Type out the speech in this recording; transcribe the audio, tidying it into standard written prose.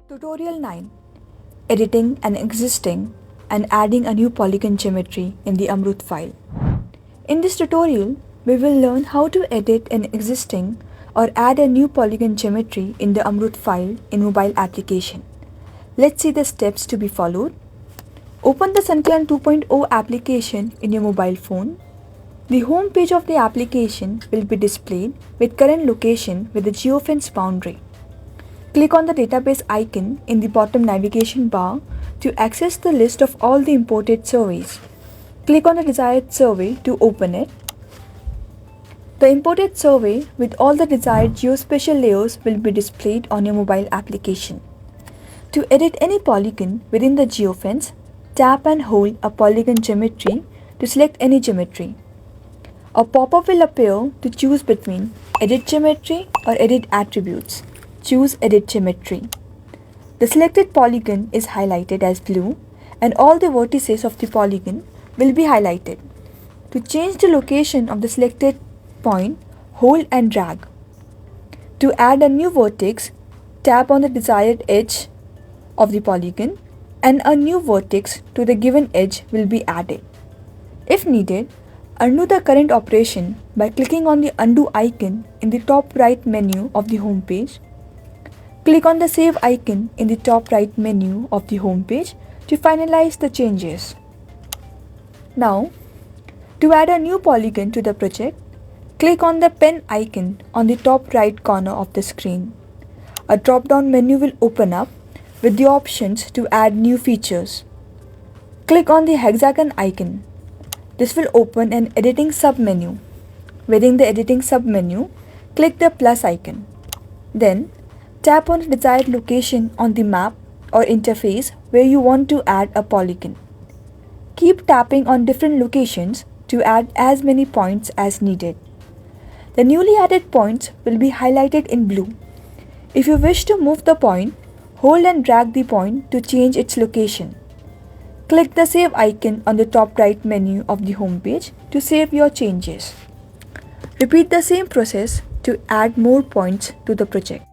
Tutorial 9. Editing an existing and adding a new polygon geometry in the Amrut file. In this tutorial, we will learn how to edit an existing or add a new polygon geometry in the Amrut file in mobile application. Let's see the steps to be followed. Open the Sankalan 2.0 application in your mobile phone. The home page of the application will be displayed with current location with the geofence boundary. Click on the database icon in the bottom navigation bar to access the list of all the imported surveys. Click on the desired survey to open it. The imported survey with all the desired geospatial layers will be displayed on your mobile application. To edit any polygon within the geofence, tap and hold a polygon geometry to select any geometry. A pop-up will appear to choose between Edit Geometry or Edit Attributes. Choose Edit Geometry. The selected polygon is highlighted as blue and all the vertices of the polygon will be highlighted. To change the location of the selected point, hold and drag. To add a new vertex, tap on the desired edge of the polygon and a new vertex to the given edge will be added. If needed, undo the current operation by clicking on the undo icon in the top right menu of the home page. Click on the Save icon in the top right menu of the home page to finalize the changes. Now, to add a new polygon to the project, click on the pen icon on the top right corner of the screen. A drop-down menu will open up with the options to add new features. Click on the hexagon icon. This will open an editing submenu. Within the editing submenu, click the plus icon. Then, tap on the desired location on the map or interface where you want to add a polygon. Keep tapping on different locations to add as many points as needed. The newly added points will be highlighted in blue. If you wish to move the point, hold and drag the point to change its location. Click the Save icon on the top right menu of the home page to save your changes. Repeat the same process to add more points to the project.